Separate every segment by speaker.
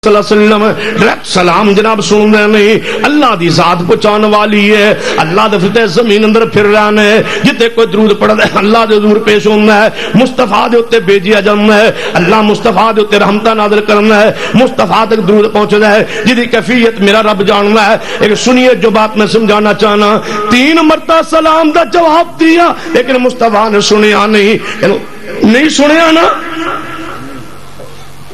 Speaker 1: صلی اللہ علیہ وسلم ڈائریکٹ سلام جناب سن رہے نہیں، اللہ دی ذات پہچان والی ہے، اللہ دے فتح زمین اندر پھر رہا ہے، جتے کوئی درود پڑھدا ہے اللہ دے حضور پیش ہونا ہے، مصطفیٰ دے اوتے بھیجیا جانا ہے، اللہ مصطفیٰ دے اوتے رحمتاں نازل کرنا ہے، مصطفیٰ تک درود پہنچدا ہے جدی کیفیت میرا رب جاننا ہے۔ ایک سنیے جو بات میں سمجھانا چاہنا، 3 مرتبہ سلام دا جواب دیا لیکن مصطفیٰ نے سنیا نہیں سنیا نا،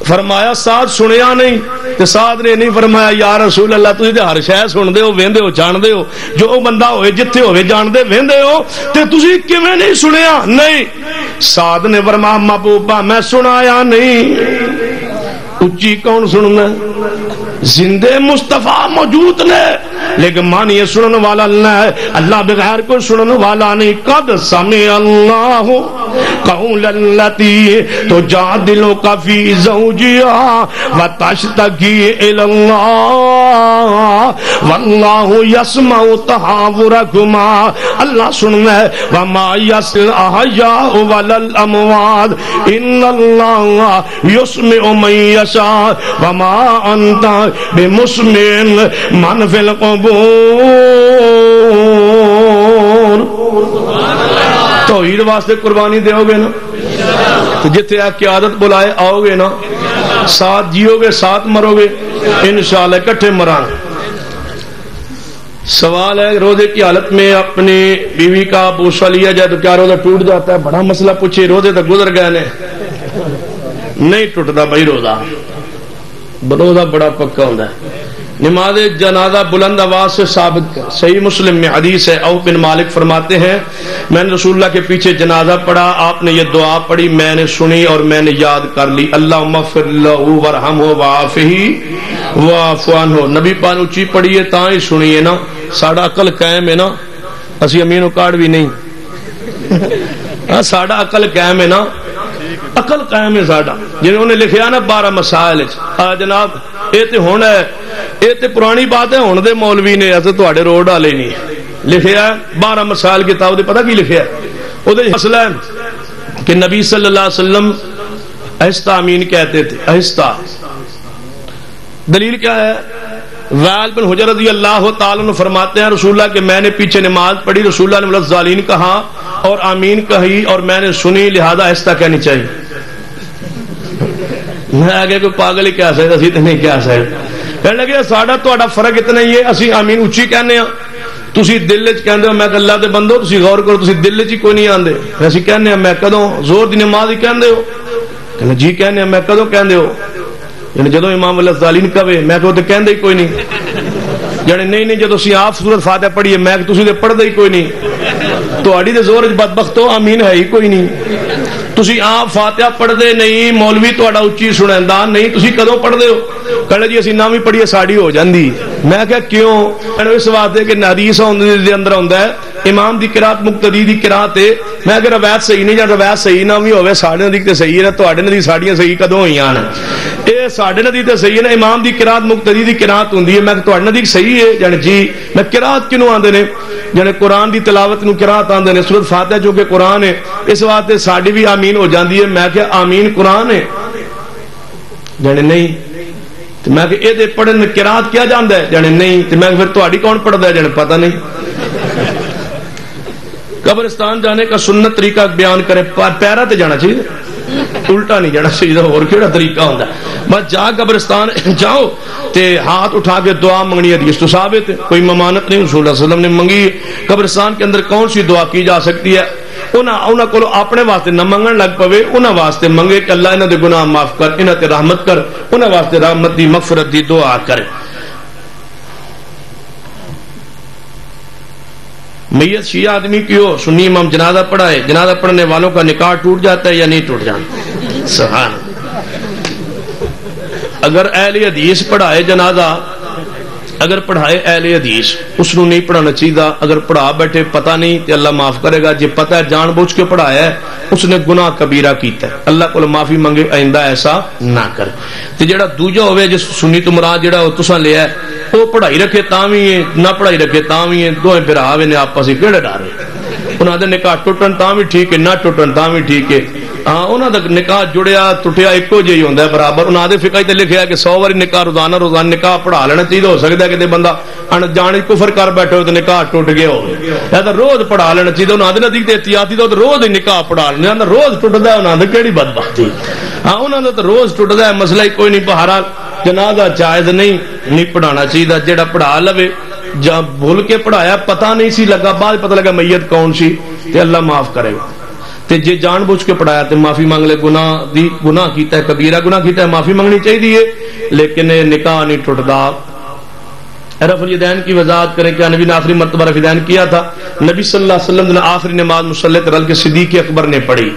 Speaker 1: فرمایا سعد سنیا نہیں، تے سعد نے نہیں فرمایا یا رسول اللہ تسی تے ہر شے سندے ہو ویندے ہو جاندے ہو، جو بندہ ہوئے جتھے ہوئے جاندے ویندے ہو تے تسی کیویں نہیں سنیا؟ نہیں، سعد نے فرمایا محبوبہ میں سنایا نہیں۔ اچھی کون سننا؟ زندے مصطفیٰ موجود نے لیکن مانیے سنن والا اللہ ہے، اللہ بغیر کوئی سنن والا نہیں۔ قد سمع اللہ قول التی تجادلک فی زوجہا وتشتکی الی اللہ واللہ یسمع تحاورکما، اللہ سننا ہے، وما یسمع الاحیاء ولا الاموات ان اللہ یسمع من یشاء وما انت بمسمع من فی القبور۔ توحید واسطے قربانی دیو گے نا تو جتے آپ کی عادت بلائے آؤ گے نا، ساتھ جیو گے ساتھ مرو گے انشاءاللہ اکٹھے مران۔ سوال ہے روزے کی حالت میں اپنی بیوی کا بوسہ لیا جائے تو کیا روزہ ٹوٹ جاتا ہے؟ بڑا مسئلہ پوچھے، روزے تک گزر گئے نے، نہیں ٹوٹتا بھائی روزہ بڑا پکا ہوتا ہے۔ نماز جنازہ بلند آواز سے ثابت کر، صحیح مسلم میں حدیث ہے، عوف بن مالک فرماتے ہیں میں نے رسول اللہ کے پیچھے جنازہ پڑھا، آپ نے یہ دعا پڑھی، میں نے سنی اور میں نے یاد کر لی، اللہم اغفر لہ وارحمہ وعافہ واعف عنہ۔ نبی پاک نے اچھی پڑھی ہے تاں ہی سنی ہے نا، ساڑا عقل قائم ہے نا، اسی امین و کارڈ بھی نہیں، ساڑا عقل قائم ہے نا، عقل قائم ہے ساڑا، جنہوں نے لکھیا نا 12 مسائل جناب یہ تے ہونا ہے، یہ تے پرانی بات ہے، ہونے دے مولوی نے ایسے تواڈے روڈ والے نہیں لکھیا ہے 12 مسائل کتاب دے، پتہ کی لکھیا ہے؟ او دے مسئلہ ہے کہ نبی صلی اللہ علیہ وسلم آہستہ آمین کہتے تھے، آہستہ۔ دلیل کیا ہے؟ وائل بن حجر رضی اللہ تعالیٰ عنہ فرماتے ہیں رسول اللہ کہ میں نے پیچھے نماز پڑھی، رسول اللہ نے وللضالین کہا اور آمین کہی اور میں نے سنی، لہذا آہستہ کہنی چاہیے۔ میں آگے کوئی پاگل ہی کہہ سکتا، اسی تو نہیں کہہ سکتے۔ کہنے لگے ساڈا تہاڈا فرق اتنا ہی ہے، اسی آمین اچھی کہنے ہاں، تسی دل وچ کہندے ہو، میں کہ اللہ دے بندو تسی غور کرو، تسی دل وچ ہی کوئی نہیں آندے، اسی کہنے ہاں میں کدوں زور دی نماز ہی کہندے ہو؟ کہنے جی کہنے ہاں، میں کدوں کہندے ہو؟ یعنی جدوں امام وللضالین کہے میں کہ تے کہندے ہی کوئی نہیں، یعنی نہیں جدوں اسی آپ سورۃ فاتحہ پڑھیے میں کہ تسی تے پڑھدے ہی کوئی نہیں، تہاڈی تے زور وچ بدبختو آمین ہے ہی کوئی نہیں، تسی آپ فاتحہ پڑھدے نہیں، مولوی تہاڈا اچھی سنیندا نہیں، تسی کدوں پڑھدے ہو؟ کہنے جی اسی نامی پڑھیے ساڑی ہو جاندی۔ میں کہ کیوں؟ اس واسطے کہ حدیث دے اندر ہوندا ہے امام دی قرات مقتدی دی قرات ہے، میں کہ روایت صحیح نہیں، جب روایت صحیح نہ بھی ہوے ساڈے نزدیک تے صحیح ہے، تہاڈے نزدیک ساڑیاں صحیح کدوں ہوئیاں نے؟ اے ساڈے نزدیک تے صحیح ہے نا، امام دی قرات مقتدی دی قرات ہوندی ہے، میں کہ تہاڈے نزدیک صحیح ہے؟ یعنی جی میں قرات کینوں آندے نے، یعنی قرآن دی تلاوت نوں قرات آندے نے، سورۃ فاتحہ جو کہ قرآن ہے، اس واسطے ساڈی بھی آمین ہو جاندی ہے۔ میں کہ آمین قرآن ہے؟ یعنی نہیں، تو میں کہ اے دے پڑھن قرات کیا جاندا ہے؟ یعنی نہیں، تو میں پھر تہاڈی کون پڑھدا ہے؟ یعنی پتہ نہیں۔ قبرستان جانے کا سنت طریقہ بیان کرے، پیرا تے جانا چاہیے، الٹا نہیں جانا چاہیے، اور کیڑا طریقہ ہوندا ہے؟ بس جا قبرستان جاؤ تے ہاتھ اٹھا کے دعا منگنی، حدیث تو ثابت ہے، کوئی ممانت نہیں، رسول اللہ صلی اللہ علیہ وسلم نے منگی۔ قبرستان کے اندر کون سی دعا کی جا سکتی ہے؟ انہاں کو اپنے واسطے نہ منگن لگ پوے، انہاں واسطے منگے کہ اللہ انہاں دے گناہ معاف کر، انہاں تے رحمت کر، انہاں واسطے رحمت دی مغفرت دی دعا کرے۔ میت شیعہ آدمی کی ہو، سنی امام جنازہ پڑھائے، جنازہ پڑھنے والوں کا نکاح ٹوٹ جاتا ہے یا نہیں ٹوٹ جاتا؟ سبحان اللہ۔ اگر اہل حدیث پڑھائے جنازہ، اگر پڑھائے اہل حدیث، اس نو نہیں پڑھانا چاہیے، اگر پڑھا بیٹھے پتہ نہیں تو اللہ معاف کرے گا، جی پتہ ہے جان بوجھ کے پڑھایا ہے اس نے گناہ کبیرہ کیتا ہے، اللہ کو معافی منگے آئندہ ایسا نہ کرے۔ تو جڑا دوجا ہوئے جس سنی تو مراد جڑا تساں لیا ہے وہ پڑھائی رکھے تاں بھی ہے، نہ پڑھائی رکھے تاں بھی ہے، دوئے بھرا نے آپس ہی کیڑے ڈارے، انہاں دے نکاح ٹوٹن تاں بھی ٹھیک ہے، نہ ٹوٹن تاں بھی ٹھیک ہے، ہاں انہاں دا نکاح جڑیا ٹوٹیا ایکو جہی ہوندا ہے برابر. انہاں دے فقہ تے لکھیا کہ 100 واری نکاح روزانہ نکاح پڑھا لینا چاہیے. ہو سکتا ہے کہ بندہ انجان کفر کر بیٹھے ہو تو نکاح ٹوٹ گیا ہو, یا تو روز پڑھا لینا چاہیے. انہاں دے نزدیک تے احتیاطی تو روز نکاح پڑھا لینا, روز ٹوٹدا ہے. انہاں دے کیڑی بدبختی. ہاں انہاں دا تو روز ٹوٹدا ہے, مسئلہ ہی کوئی نہیں. بہرحال جنازہ جائز نہیں پڑھانا چاہیے. جڑا پڑھا لوے جب بھول کے پڑھایا پتہ نہیں سی لگا, بعد پتہ لگا میت کون سی, تے اللہ معاف کرے گا. تے جے جان بوجھ کے پڑھایا تے معافی مانگ لے. گناہ کیتا ہے, کبیرہ گناہ کیتا ہے, معافی مانگنی چاہیے, لیکن نکاح نہیں ٹوٹدا. رفع الیدین کی وضاحت کریں. کیا نبی نے آخری مرتبہ رفع الیدین کیا تھا؟ نبی صلی اللہ علیہ وسلم نے آخری نماز مصلی تے رل کے صدیق اکبر نے پڑھی.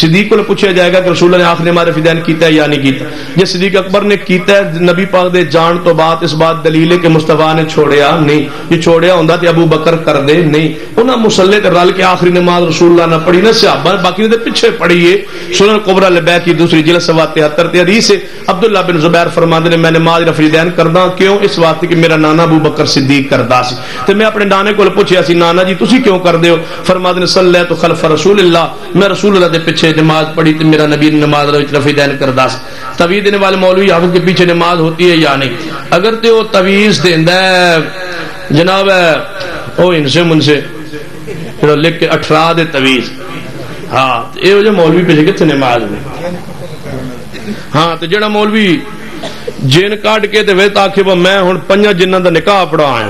Speaker 1: صدیق کو پوچھا جائے گا کہ رسول اللہ نے آخری نماز رفع الیدین کیتا ہے یا نہیں کیتا. یہ صدیق اکبر نے کیتا ہے. نبی پاک دے جان تو بعد اس بات دلیل ہے کہ مصطفیٰ نے چھوڑیا نہیں. یہ چھوڑیا ہوندا تے ابو بکر کر دے نہیں. انہاں مصلی تے رل کے آخری نماز رسول اللہ نے پڑھی نا, صحابہ باقی نے پیچھے پڑھی ہے. سنن کبریٰ البیہقی دوسری جلد 73 تے حدیث ہے. عبداللہ بن زبیر فرماتے ہیں میں نماز رفع الیدین کردا کیوں؟ اس واسطے کہ میرا نانا ابو بکر صدیق کردا سی. تے میں اپنے نانے کو پوچھیا سی نانا جی تسی کیوں کردے ہو؟ فرماتے ہیں صلیت خلف رسول اللہ, میں رسول اللہ دے پیچھے نماز پڑھی تے میرا نبی نماز رفع الیدین کردا سی. تویز دینے والے مولوی حافظ کے پیچھے نماز ہوتی ہے یا نہیں؟ اگر تے وہ تویز دیندا ہے جناب او ان سے من سے لکھ کے 18 دے تویز, ہاں اے جو مولوی پیچھے کتنے نماز میں. ہاں تے جڑا مولوی جن کاٹ کے تے ویت آکھے وہ میں ہن 5 جنہاں دا نکاح پڑھا آیا,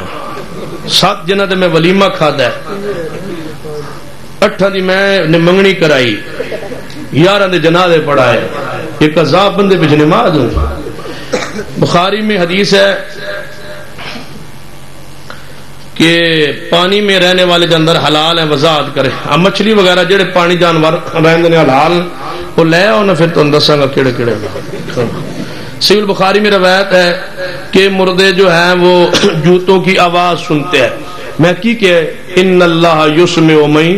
Speaker 1: 7 جنہاں تے میں ولیمہ کھادا ہے, 8 دی میں منگنی کرائی, 11 دے جنازے پڑھائے, ایک عذاب بندے پہ نماز ہوں. بخاری میں حدیث ہے کہ پانی میں رہنے والے جاندار حلال ہیں, وضاحت کرے. اب مچھلی وغیرہ جڑے پانی جانور رہندے نے حلال وہ لے آؤ نا, پھر تو دساں گا کیڑے کیڑے. صحیح البخاری میں روایت ہے کہ مردے جو ہیں وہ جوتوں کی آواز سنتے ہیں. میں کی کہ ان اللہ یسمع من,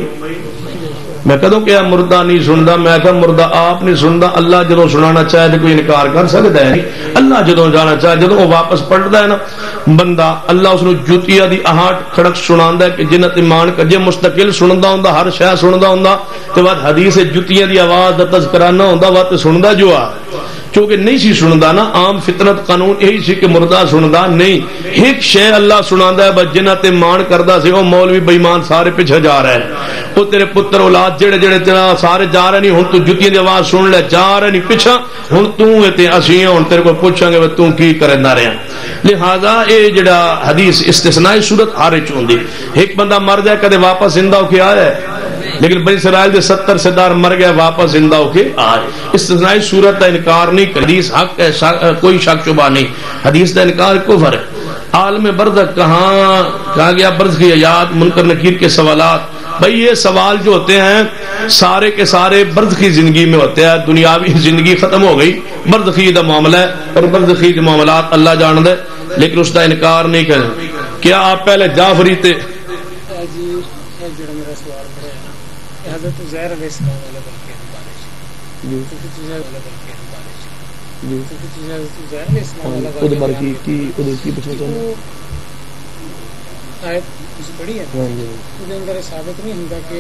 Speaker 1: میں کدوں کہ مردہ نہیں سندا, میں کہ مردہ آپ نہیں سندا. اللہ جدوں سنانا چاہے تو کوئی انکار کر سکتا ہے؟ اللہ جدوں جانا چاہے جدوں وہ واپس پلٹدا ہے نا بندہ, اللہ اس نو جوتیاں دی آہٹ کھڑک سناندا ہے کہ جنت ایمان کا جے مستقل سندا ہوندا, ہر شے سندا ہوندا تے بعد حدیث جوتیاں دی آواز دا تذکرہ نہ ہوندا وا تے سندا جو آ, کیونکہ نہیں سی سندا نا. عام فطرت قانون یہی سی کہ مردہ سندا نہیں. ایک شے اللہ سناندا ہے بس جنت ایمان کردا سی, او مولوی بے ایمان سارے پیچھے جا رہے ہیں. او تیرے پتر اولاد جڑے جڑے سارے جا رہے نہیں, ہن تو جوتیاں دی آواز سن لے, جا رہے نہیں پیچھے, ہن تو تے اسی ہن تیرے کو پوچھاں گے تو کی کرندا رہیا. لہذا اے جڑا حدیث استثنائی صورت ہر وچ ہوندی. ایک بندہ مر جائے کدے واپس زندہ ہو کے آیا ہے, لیکن بنی اسرائیل دے 70 سردار مر گئے واپس زندہ ہو کے آئے. استثنائی صورت کا انکار نہیں, حدیث حق ہے, کوئی شک شبہ نہیں. حدیث کا انکار کفر ہے. عالم برزخ کہاں کہا گیا؟ برزخی حیات, منکر نکیر کے سوالات. بھئی یہ سوال جو ہوتے ہیں سارے کے سارے برزخی زندگی میں ہوتے ہیں. دنیاوی زندگی ختم ہو گئی, برزخی دا معاملہ ہے, اور برزخی کے معاملات اللہ جاند ہے, لیکن اس کا انکار نہیں کریں. کیا آپ پہلے جعفری تھے؟
Speaker 2: حضرت عزیر علیہ السلام علیہ وسلم پڑھی ہے ثابت نہیں ہوتا کہ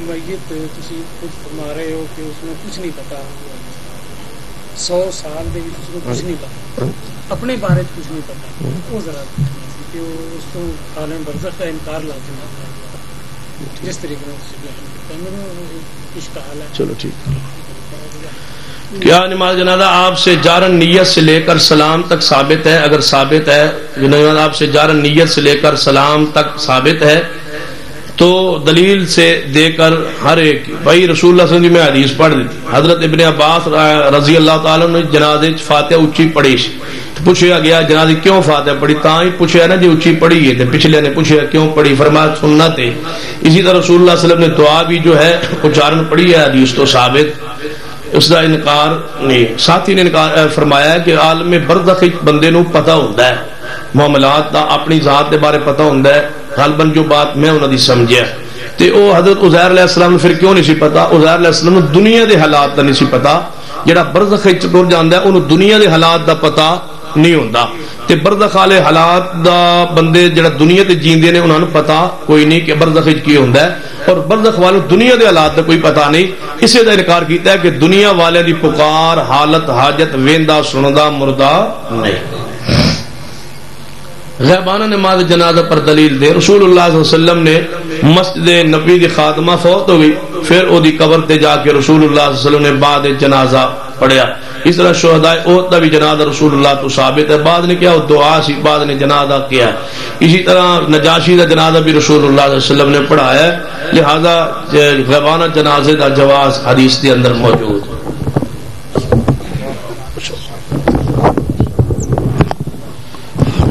Speaker 2: میت تسی خود فرما رہے ہو کہ اس میں کچھ نہیں پتا, 100 سال دے اس کو کچھ نہیں پتا, اپنے بارے کچھ نہیں پتا. وہ ذرا کہ اس کو عالم برزخ کا انکار لازم ہے جس طریقے سے.
Speaker 1: چلو ٹھیک. کیا نماز جنازہ آپ سے جارن نیت سے لے کر سلام تک ثابت ہے؟ اگر ثابت ہے نماز آپ سے جارن نیت سے لے کر سلام تک ثابت ہے تو دلیل سے دے کر ہر ایک. بھائی رسول اللہ صلی اللہ علیہ وسلم میں حدیث پڑھ دی تھی. حضرت ابن عباس رضی اللہ تعالیٰ نے جنازے فاتحہ اچھی پڑھی, پوچھا گیا جنازے کیوں فاتحہ پڑھی؟ تاں ہی پوچھا نا جی اچھی پڑھی ہے. پچھلے نے پوچھا کیوں پڑھی؟ فرمایا سنت ہے. اسی طرح رسول اللہ صلی اللہ علیہ وسلم نے دعا بھی جو ہے اچارن پڑھی ہے, حدیث تو ثابت, اس کا انکار نہیں. ساتھی نے فرمایا کہ عالم برزخ بندے نو پتہ ہوندا ہے معاملات دا, اپنی ذات دے بارے پتہ ہوندا ہے. غالباً جو بات میں انہاں دی سمجھیا تے او حضرت عزیر علیہ السلام پھر کیوں نہیں سی پتا؟ عزیر علیہ السلام دنیا دے حالات دا نہیں سی پتا. جڑا برزخ وچ ٹر جاندا ہے اونوں دنیا دے حالات دا پتا نہیں ہوندا تے برزخ والے حالات دا بندے جڑا دنیا تے جیندے نے انہاں نوں پتہ کوئی نہیں کہ برزخ وچ کی ہوندا ہے اور برزخ والوں دنیا دے حالات دا کوئی پتہ نہیں اسے دا انکار کیتا ہے کہ دنیا والے دی پکار حالت حاجت ویندا سندا مردہ نہیں غیبانہ نماز جنازہ پر دلیل دے رسول اللہ صلی اللہ علیہ وسلم نے مسجد نبوی دی خاتمہ فوت ہو گئی پھر او دی قبر تے جا کے رسول اللہ صلی اللہ علیہ وسلم نے بعد جنازہ پڑھیا اس طرح شہداء احد دا بھی جنازہ رسول اللہ تو ثابت ہے بعد نے کیا دعا سی بعد نے جنازہ کیا اسی طرح نجاشی دا جنازہ بھی رسول اللہ صلی اللہ علیہ وسلم نے پڑھایا ہے لہذا غیبانہ جنازے دا جواز حدیث دے اندر موجود ہے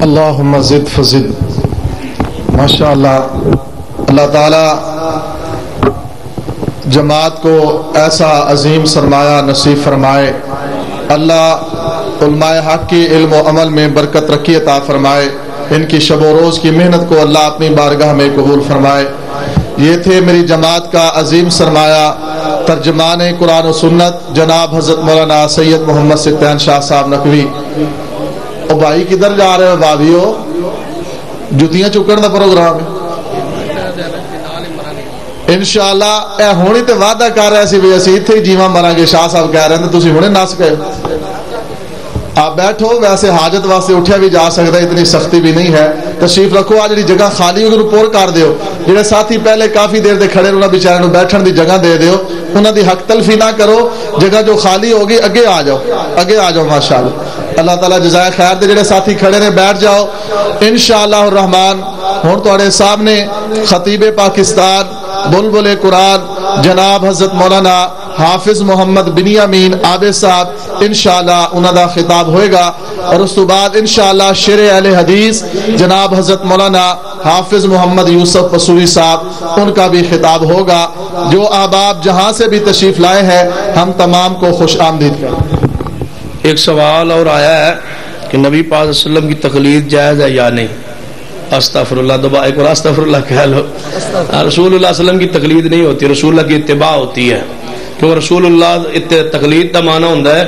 Speaker 3: اللہم زد فزد ماشاءاللہ اللہ تعالی جماعت کو ایسا عظیم سرمایہ نصیب فرمائے اللہ علماء حق کی علم و عمل میں برکت رکھی عطا فرمائے ان کی شب و روز کی محنت کو اللہ اپنی بارگاہ میں قبول فرمائے یہ تھے میری جماعت کا عظیم سرمایہ ترجمان قرآن و سنت جناب حضرت مولانا سید محمد سقطین شاہ صاحب نقوی او بھائی کدھر جا رہے ہو بھابیو جتیاں چکن دا پروگرام ہے انشاءاللہ اے ہونی تے وعدہ کر رہے سی بھی اسی ایتھے ہی جیواں مراں گے شاہ صاحب کہہ رہے ہیں تسی ہونے نس گئے آپ بیٹھو ویسے حاجت واسطے اٹھیا بھی جا سکتا ہے اتنی سختی بھی نہیں ہے تشریف رکھو آج جڑی جگہ خالی ہوگی پور کر دیو جڑے ساتھی پہلے کافی دیر دے کھڑے انہاں بیچارے نوں بیٹھن دی جگہ دے دیو انہاں دی حق تلفی نہ کرو جگہ جو خالی ہوگی اگے آ جاؤ ماشاءاللہ اللہ تعالیٰ جزائے خیر دے جڑے ساتھی کھڑے نے بیٹھ جاؤ انشاءاللہ الرحمن ہن تواڈے سامنے خطیب پاکستان بلبل قرآن جناب حضرت مولانا حافظ محمد بنیامین عابد صاحب انشاءاللہ انہاں دا خطاب ہوئے گا اور اس تو بعد انشاءاللہ شیر اہل حدیث جناب حضرت مولانا حافظ محمد یوسف پسوری صاحب ان کا بھی خطاب ہوگا جو احباب جہاں سے بھی تشریف لائے ہیں ہم تمام کو خوش آمدید کریں
Speaker 1: ایک سوال اور آیا ہے کہ نبی پاک صلی اللہ علیہ وسلم کی تقلید جائز ہے یا نہیں استغفر اللہ دبا ایک اور استغفر اللہ کہہ لو رسول اللہ صلی اللہ علیہ وسلم کی تقلید نہیں ہوتی رسول اللہ کی اتباع ہوتی ہے کیونکہ رسول اللہ تقلید کا معنی ہوتا ہے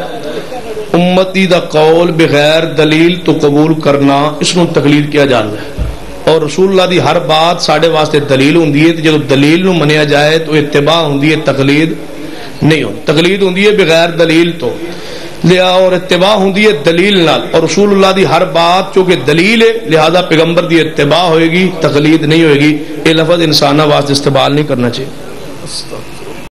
Speaker 1: امتی دا قول بغیر دلیل تو قبول کرنا اس کو تقلید کیا جاتا ہے اور رسول اللہ دی ہر بات ساڈے واسطے دلیل ہوندی ہے جب دلیل نو منیا جائے تو اتباع ہوندی ہے تقلید نہیں ہوتی تقلید ہوندی ہے بغیر دلیل تو لیا اور اتباع ہوندی ہے دلیل نال اور رسول اللہ دی ہر بات چونکہ دلیل ہے لہذا پیغمبر دی اتباع ہوئے گی تقلید نہیں ہوئے گی یہ لفظ انسانہ واسطے استعمال نہیں کرنا چاہیے